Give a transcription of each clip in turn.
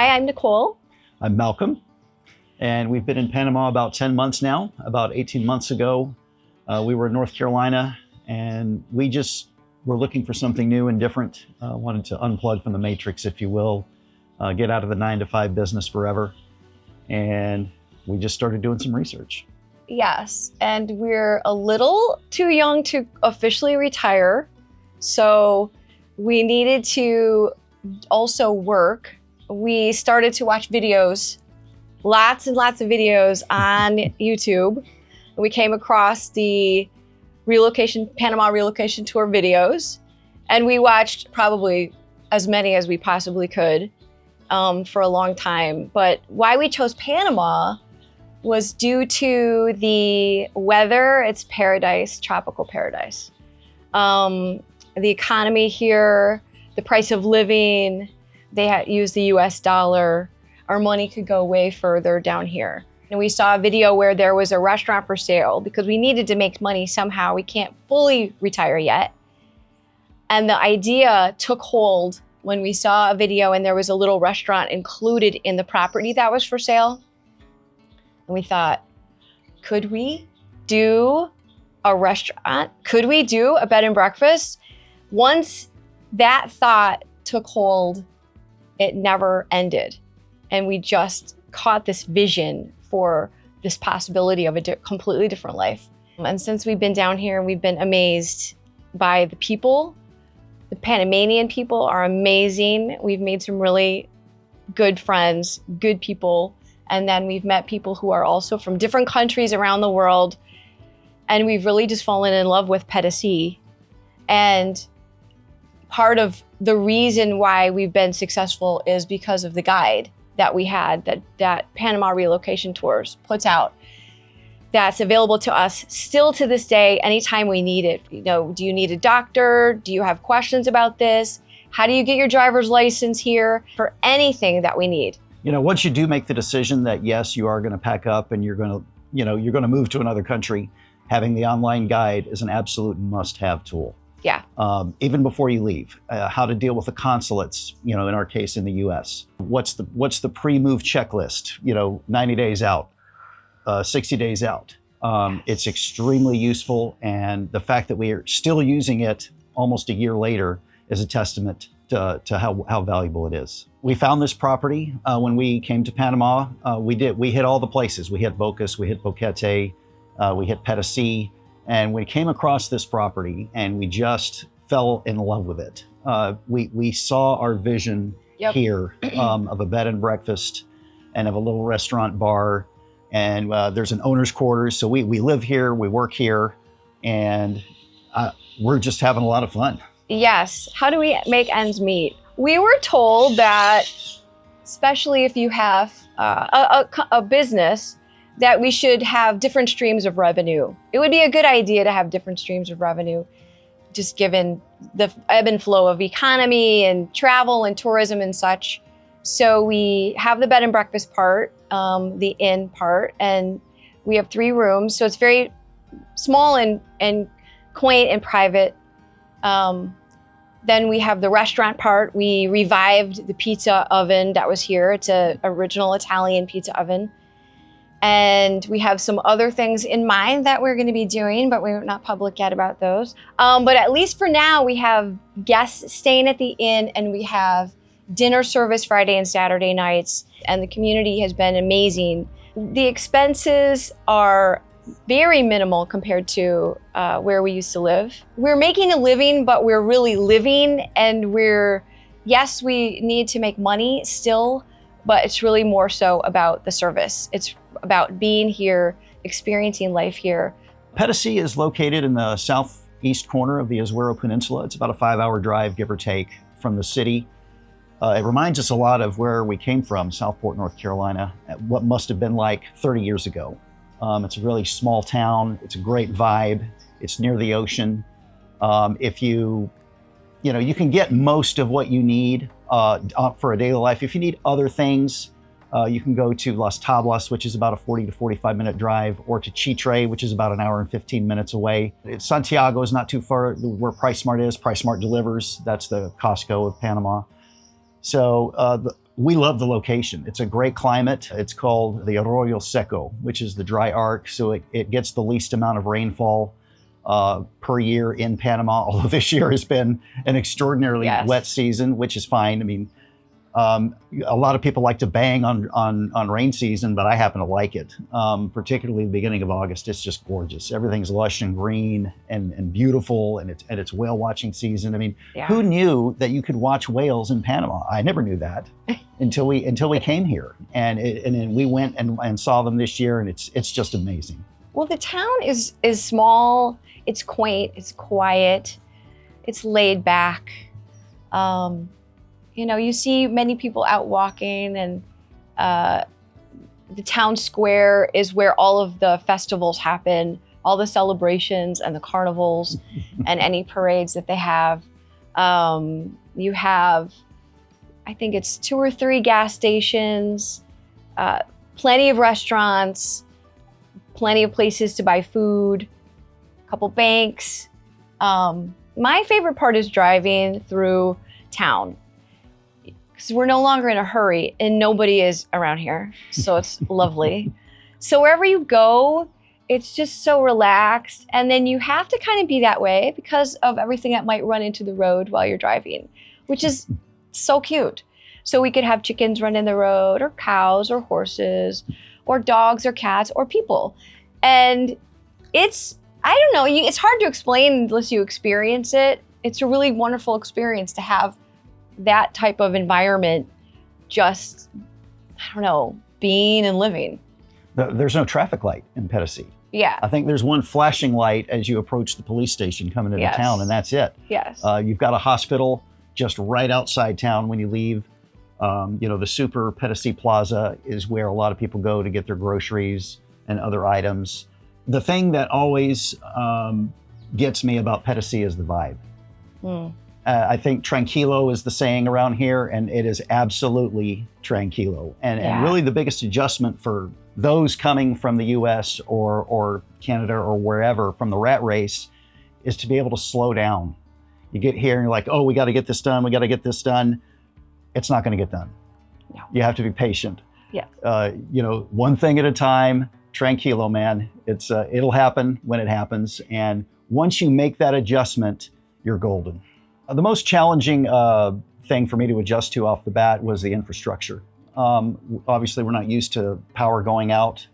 Hi, I'm Nicole. I'm Malcolm, and we've been in Panama about 10 months now. About 18 months ago, we were in North Carolina, and we just were looking for something new and different. Wanted to unplug from the matrix, if you will, get out of the 9-to-5 business forever. And we just started doing some research. Yes, and we're a little too young to officially retire, so we needed to also work. We started to watch videos, lots and lots of videos on YouTube. We came across the Panama relocation tour videos, and we watched probably as many as we possibly could for a long time. But why we chose Panama was due to the weather. It's paradise, tropical paradise. The economy here, the price of living, they use the US dollar. Our money could go way further down here. And we saw a video where there was a restaurant for sale because we needed to make money somehow. We can't fully retire yet. And the idea took hold when we saw a video and there was a little restaurant included in the property that was for sale. And we thought, could we do a restaurant? Could we do a bed and breakfast? Once that thought took hold, it never ended. And we just caught this vision for this possibility of a completely different life. And since we've been down here, we've been amazed by the people. The Panamanian people are amazing. We've made some really good friends, good people. And then we've met people who are also from different countries around the world. And we've really just fallen in love with Pedasi. And part of the reason why we've been successful is because of the guide that we had, that Panama Relocation Tours puts out. That's available to us still to this day, anytime we need it. You know, do you need a doctor? Do you have questions about this? How do you get your driver's license here? For anything that we need. You know, once you do make the decision that yes, you are going to pack up and you're going to move to another country, having the online guide is an absolute must-have tool. Yeah. Even before you leave, how to deal with the consulates, in our case in the US. What's the Premove checklist, 90 days out, 60 days out. It's extremely useful. And the fact that we are still using it almost a year later is a testament to how valuable it is. We found this property when we came to Panama. We hit all the places. We hit Bocas, we hit Boquete, we hit Pedasi. And we came across this property and we just fell in love with it. We saw our vision here of a bed and breakfast and of a little restaurant bar. And there's an owner's quarters. So we live here, we work here, and we're just having a lot of fun. Yes. How do we make ends meet? We were told that, especially if you have a business, that we should have different streams of revenue. It would be a good idea to have different streams of revenue, just given the ebb and flow of economy and travel and tourism and such. So we have the bed and breakfast part, the inn part, and we have 3 rooms. So it's very small and quaint and private. Then we have the restaurant part. We revived the pizza oven that was here. It's an original Italian pizza oven. And we have some other things in mind that we're going to be doing, but we're not public yet about those. But at least for now, we have guests staying at the inn, and we have dinner service Friday and Saturday nights. And the community has been amazing. The expenses are very minimal compared to where we used to live. We're making a living, but we're really living. And yes, we need to make money still, but it's really more so about the service. It's about being here, experiencing life here. Pedasi is located in the southeast corner of the Azuero Peninsula. It's about a 5-hour drive, give or take, from the city. It reminds us a lot of where we came from, Southport, North Carolina, at what must have been like 30 years ago. It's a really small town. It's a great vibe. It's near the ocean. If you can get most of what you need for a daily life. If you need other things, you can go to Las Tablas, which is about a 40 to 45 minute drive, or to Chitre, which is about an hour and 15 minutes away. Santiago is not too far where PriceSmart is. PriceSmart delivers. That's the Costco of Panama. So We love the location. It's a great climate. It's called the Arroyo Seco, which is the dry arc. So it gets the least amount of rainfall per year in Panama, although this year has been an extraordinarily wet season, which is fine. I mean, a lot of people like to bang on rain season, but I happen to like it, particularly the beginning of August. It's just gorgeous. Everything's lush and green and beautiful, and it's whale watching season. I mean, who knew that you could watch whales in Panama? I never knew that until we came here, and then we went and saw them this year, and it's just amazing. Well, the town is small. It's quaint. It's quiet. It's laid back. You know, you see many people out walking, and the town square is where all of the festivals happen, all the celebrations and the carnivals and any parades that they have. You have, I think it's 2 or 3 gas stations, plenty of restaurants, plenty of places to buy food, a couple banks. My favorite part is driving through town, because we're no longer in a hurry and nobody is around here. So it's lovely. So wherever you go, it's just so relaxed. And then you have to kind of be that way because of everything that might run into the road while you're driving, which is so cute. So we could have chickens run in the road, or cows, or horses, or dogs, or cats, or people. And it's, I don't know, it's hard to explain unless you experience it. It's a really wonderful experience to have that type of environment, just, I don't know, being and living. There's no traffic light in Pedasi. Yeah. I think there's one flashing light as you approach the police station coming into town, and that's it. Yes. You've got a hospital just right outside town when you leave. You know, the Super Pedasi Plaza is where a lot of people go to get their groceries and other items. The thing that always gets me about Pedasi is the vibe. I think tranquilo is the saying around here, and it is absolutely tranquilo. And really the biggest adjustment for those coming from the US or Canada or wherever from the rat race is to be able to slow down. You get here and you're like, oh, we got to get this done. We got to get this done. It's not going to get done. No. You have to be patient. Yeah. You know, one thing at a time, tranquilo, man. It'll happen when it happens. And once you make that adjustment, you're golden. The most challenging thing for me to adjust to off the bat was the infrastructure. Obviously, we're not used to power going out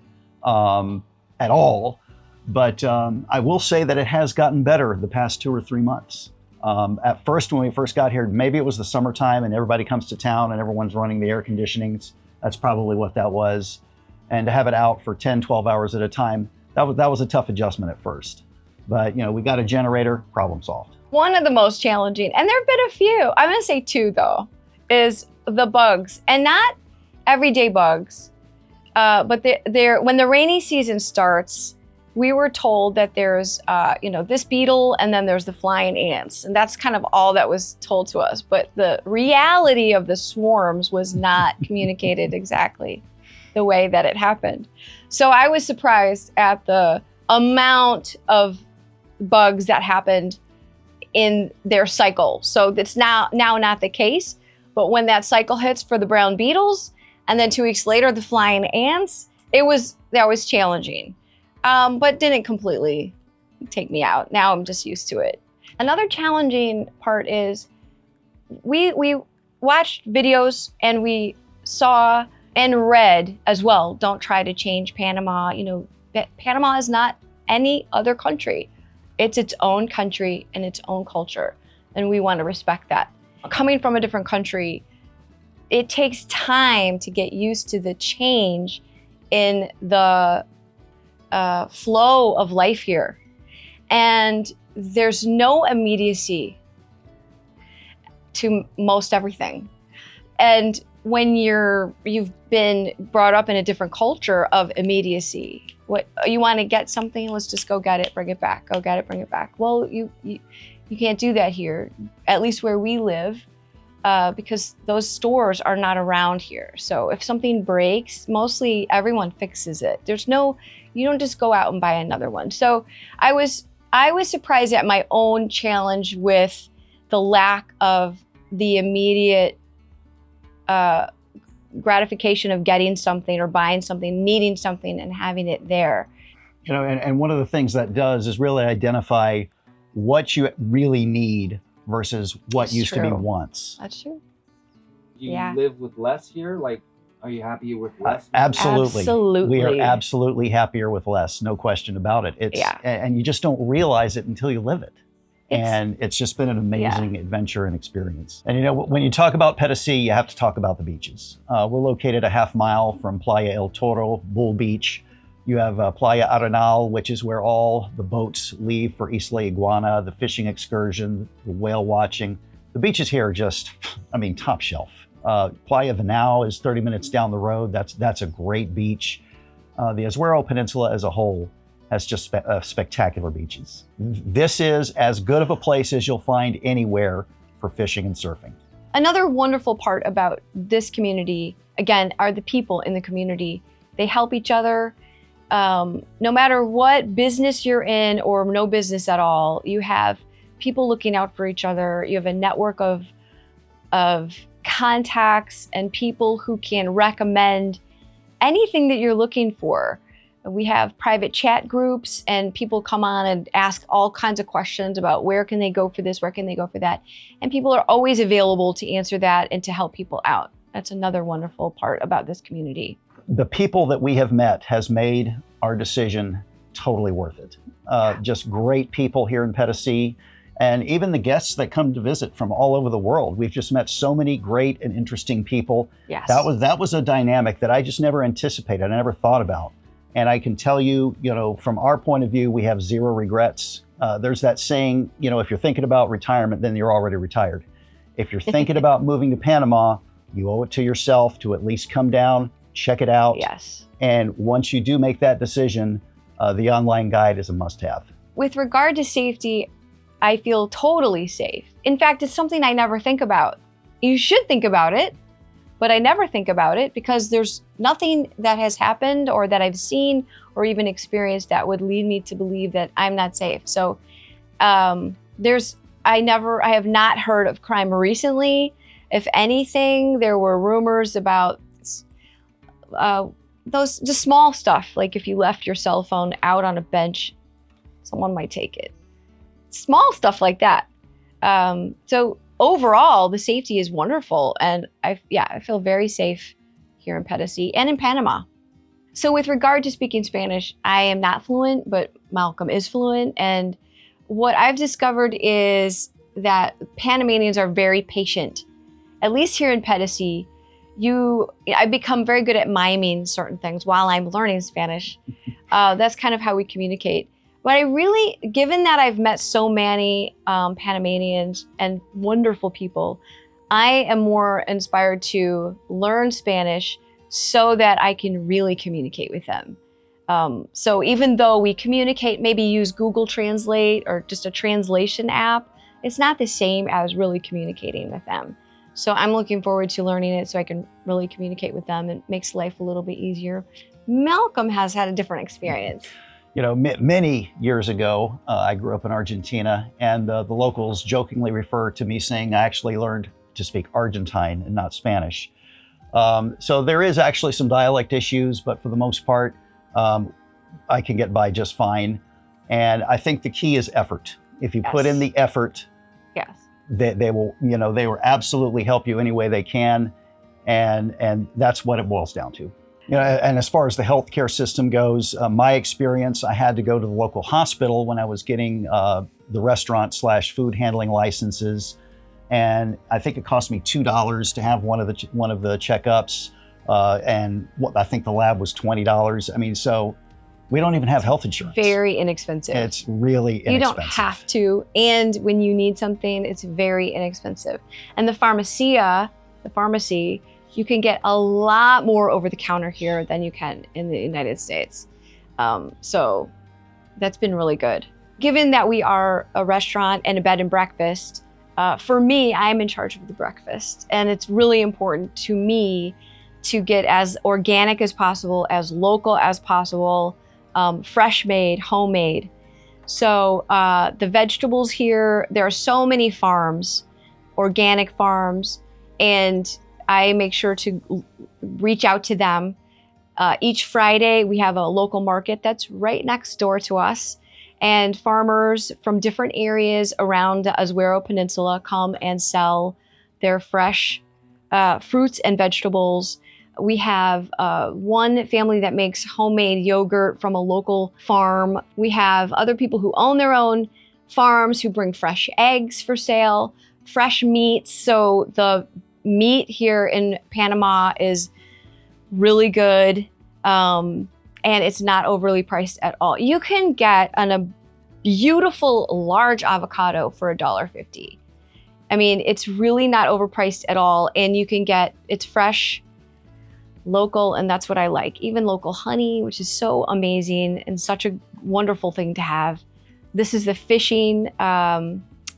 at all, but I will say that it has gotten better the past 2 or 3 months. At first, when we first got here, maybe it was the summertime and everybody comes to town and everyone's running the air conditionings. That's probably what that was. And to have it out for 10, 12 hours at a time, that was a tough adjustment at first. But, you know, we got a generator, problem solved. One of the most challenging, and there have been a few, I'm gonna say 2 though, is the bugs. And not everyday bugs, but when the rainy season starts, we were told that there's, you know, this beetle and then there's the flying ants. And that's kind of all that was told to us. But the reality of the swarms was not communicated exactly the way that it happened. So I was surprised at the amount of bugs that happened in their cycle. So it's now not the case, but when that cycle hits for the brown beetles, and then 2 weeks later, the flying ants, that was challenging, but didn't completely take me out. Now I'm just used to it. Another challenging part is we watched videos and we saw and read as well, don't try to change Panama. You know, Panama is not any other country. It's its own country and its own culture, and we want to respect that. Coming from a different country, it takes time to get used to the change in the flow of life here. And there's no immediacy to most everything. And when you've been brought up in a different culture of immediacy, what you want to get something, let's just go get it, bring it back, go get it, bring it back. Well, you can't do that here, at least where we live, because those stores are not around here. So if something breaks, mostly everyone fixes it. You don't just go out and buy another one. So I was surprised at my own challenge with the lack of the immediate gratification of getting something or buying something, needing something, and having it there. You know, and one of the things that does is really identify what you really need versus what That's used to be true. wants. That's true. Do you Yeah. live with less here? Like, are you happy with less? Absolutely. Absolutely. We are absolutely happier with less, no question about it. It's Yeah. and you just don't realize it until you live it. And it's just been an amazing Yeah. adventure and experience. And you know, when you talk about Pedasi, you have to talk about the beaches. We're located a half mile from Playa El Toro, Bull Beach. You have Playa Arenal, which is where all the boats leave for Isla Iguana, the fishing excursion, the whale watching. The beaches here are just, I mean, top shelf. Playa Venao is 30 minutes down the road. That's a great beach. The Azuero Peninsula as a whole has just spectacular beaches. This is as good of a place as you'll find anywhere for fishing and surfing. Another wonderful part about this community, again, are the people in the community. They help each other. No matter what business you're in or no business at all, you have people looking out for each other. You have a network of contacts and people who can recommend anything that you're looking for. We have private chat groups and people come on and ask all kinds of questions about where can they go for this, where can they go for that. And people are always available to answer that and to help people out. That's another wonderful part about this community. The people that we have met has made our decision totally worth it. Just great people here in Pedasi, and even the guests that come to visit from all over the world. We've just met so many great and interesting people. Yes. That was a dynamic that I just never anticipated, I never thought about. And I can tell you, you know, from our point of view, we have zero regrets. There's that saying, you know, if you're thinking about retirement, then you're already retired. If you're thinking about moving to Panama, you owe it to yourself to at least come down, check it out. Yes. And once you do make that decision, the online guide is a must-have. With regard to safety, I feel totally safe. In fact, it's something I never think about. You should think about it, but I never think about it because there's nothing that has happened or that I've seen or even experienced that would lead me to believe that I'm not safe. So I have not heard of crime recently. If anything, there were rumors about those just small stuff, like if you left your cell phone out on a bench, someone might take it. Small stuff like that. So overall, the safety is wonderful, and I feel very safe here in Pedasi and in Panama. So with regard to speaking Spanish, I am not fluent, but Malcolm is fluent, and what I've discovered is that Panamanians are very patient. At least here in Pedasi, I've become very good at miming certain things while I'm learning Spanish. That's kind of how we communicate. But given that I've met so many Panamanians and wonderful people, I am more inspired to learn Spanish so that I can really communicate with them. So even though we communicate, maybe use Google Translate or just a translation app, it's not the same as really communicating with them. So I'm looking forward to learning it so I can really communicate with them. It makes life a little bit easier. Malcolm has had a different experience. You know, many years ago, I grew up in Argentina, and the locals jokingly refer to me saying I actually learned to speak Argentine and not Spanish. So there is actually some dialect issues, but for the most part, I can get by just fine. And I think the key is effort. If you put in the effort, Yes. they will absolutely help you any way they can. And that's what it boils down to. You know, and as far as the healthcare system goes, my experience, I had to go to the local hospital when I was getting the restaurant/food handling licenses, and I think it cost me $2 to have one of the checkups, and I think the lab was $20. I mean, so we don't even have health insurance. Very inexpensive. It's really inexpensive. You don't have to, and when you need something, it's very inexpensive. And the pharmacy, you can get a lot more over the counter here than you can in the United States. So that's been really good. Given that we are a restaurant and a bed and breakfast, for me, I'm in charge of the breakfast. And it's really important to me to get as organic as possible, as local as possible, fresh made, homemade. So the vegetables here, there are so many farms, organic farms, and I make sure to reach out to them. Each Friday, we have a local market that's right next door to us. And farmers from different areas around the Azuero Peninsula come and sell their fresh fruits and vegetables. We have one family that makes homemade yogurt from a local farm. We have other people who own their own farms who bring fresh eggs for sale, fresh meats. So the meat here in Panama is really good, and it's not overly priced at all. You can get a beautiful large avocado for $1.50. I mean, it's really not overpriced at all, and you can get, it's fresh, local, and that's what I like. Even local honey, which is so amazing and such a wonderful thing to have. This is the fishing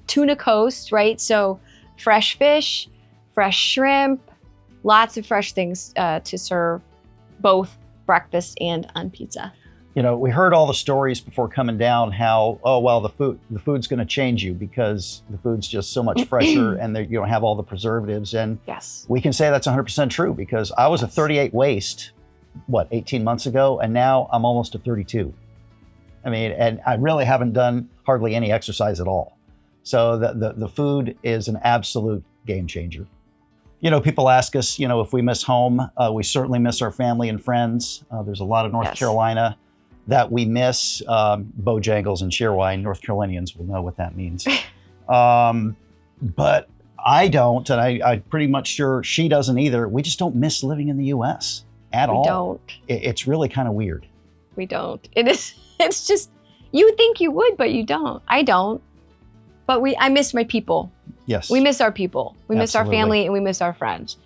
tuna coast, right? So fresh fish, fresh shrimp, lots of fresh things to serve both breakfast and on pizza. You know, we heard all the stories before coming down how, oh, well, the food's going to change you because the food's just so much fresher and you don't have all the preservatives. And yes, we can say that's 100% true because I was a 38 waist, 18 months ago, and now I'm almost a 32. I mean, and I really haven't done hardly any exercise at all. So the food is an absolute game changer. You know, people ask us, you know, if we miss home. We certainly miss our family and friends. There's a lot of North Carolina that we miss. Bojangles and Cheerwine. North Carolinians will know what that means. But I don't, and I'm pretty much sure she doesn't either. We just don't miss living in the U.S. at all. We don't. It's really kind of weird. We don't. It's just, you think you would, but you don't. I don't. But I miss my people. Yes. We miss our people. We miss our Absolutely. family and we miss our friends.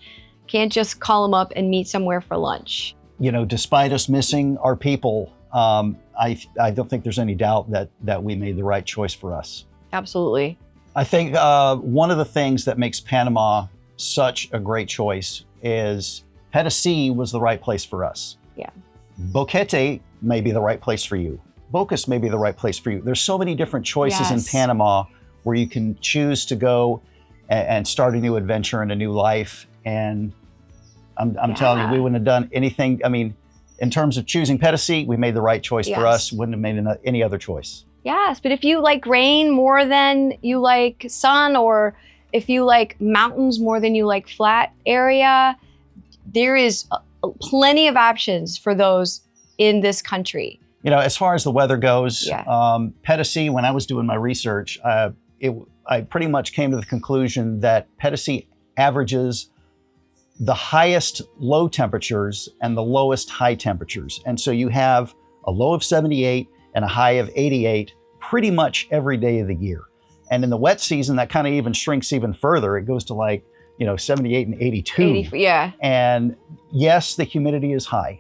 Can't just call them up and meet somewhere for lunch. You know, despite us missing our people, I don't think there's any doubt that we made the right choice for us. Absolutely. I think one of the things that makes Panama such a great choice is Pedasi was the right place for us. Yeah. Boquete may be the right place for you. Bocas may be the right place for you. There's so many different choices in Yes. Panama where you can choose to go and start a new adventure and a new life. And I'm telling you, we wouldn't have done anything. I mean, in terms of choosing Pedasi, we made the right choice for us. Wouldn't have made any other choice. Yes, but if you like rain more than you like sun, or if you like mountains more than you like flat area, there is plenty of options for those in this country. You know, as far as the weather goes, Yeah. Pedasi, when I was doing my research, I pretty much came to the conclusion that Pedasi averages the highest low temperatures and the lowest high temperatures. And so you have a low of 78 and a high of 88 pretty much every day of the year. And in the wet season, that kind of even shrinks even further. It goes to like, 78 and 82. Yeah. And yes, the humidity is high.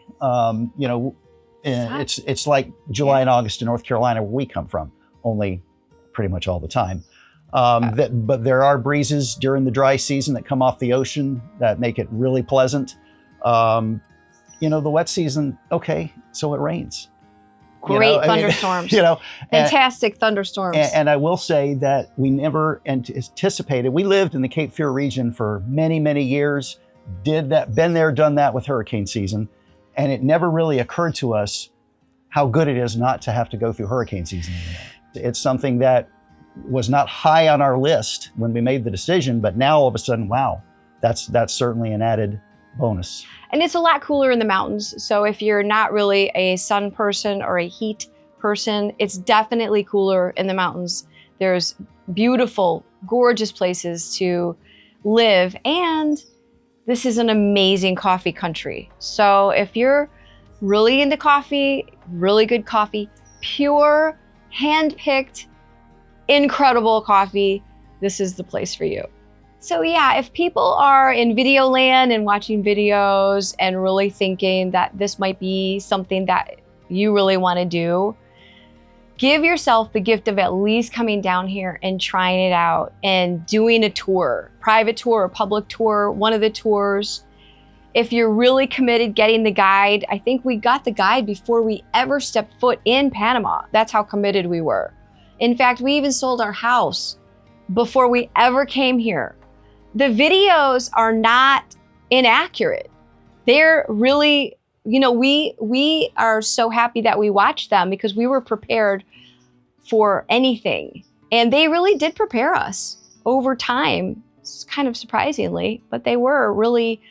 It's like July and August in North Carolina, where we come from, only pretty much all the time. But there are breezes during the dry season that come off the ocean that make it really pleasant. The wet season, okay, so it rains. Great thunderstorms. Fantastic thunderstorms. And I will say that we never anticipated. We lived in the Cape Fear region for many, many years, been there, done that with hurricane season. And it never really occurred to us how good it is not to have to go through hurricane season anymore. It's something that was not high on our list when we made the decision, but now all of a sudden, wow, that's certainly an added bonus. And it's a lot cooler in the mountains. So if you're not really a sun person or a heat person, it's definitely cooler in the mountains. There's beautiful, gorgeous places to live. And this is an amazing coffee country. So if you're really into coffee, really good coffee, pure, hand-picked, incredible coffee, this is the place for you. So yeah, if people are in video land and watching videos and really thinking that this might be something that you really want to do, give yourself the gift of at least coming down here and trying it out and doing a tour, private tour or public tour, one of the tours. If you're really committed, getting the guide. I think we got the guide before we ever stepped foot in Panama. That's how committed we were. In fact, we even sold our house before we ever came here. The videos are not inaccurate. They're really, we are so happy that we watched them because we were prepared for anything. And they really did prepare us over time, kind of surprisingly, but they were really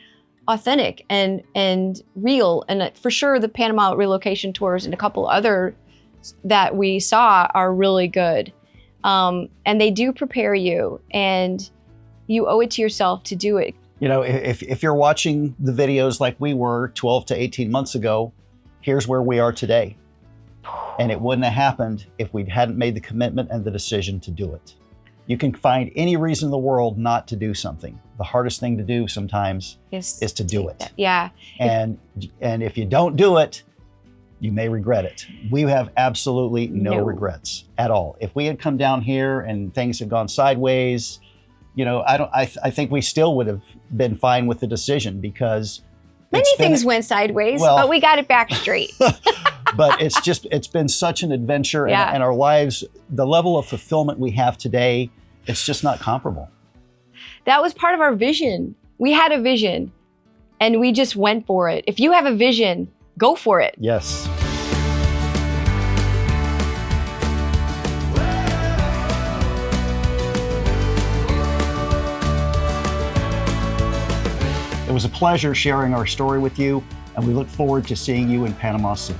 authentic and real. And for sure, the Panama relocation tours and a couple other that we saw are really good. And they do prepare you, and you owe it to yourself to do it. If you're watching the videos like we were 12 to 18 months ago, here's where we are today. And it wouldn't have happened if we hadn't made the commitment and the decision to do it. You can find any reason in the world not to do something. The hardest thing to do sometimes is to do it. Yeah. And if you don't do it, you may regret it. We have absolutely no regrets at all. If we had come down here and things had gone sideways, I think we still would have been fine with the decision, because many things went sideways, but we got it back straight. But it's been such an adventure, and our lives, the level of fulfillment we have today, it's just not comparable. That was part of our vision. We had a vision and we just went for it. If you have a vision, go for it. Yes. It was a pleasure sharing our story with you, and we look forward to seeing you in Panama soon.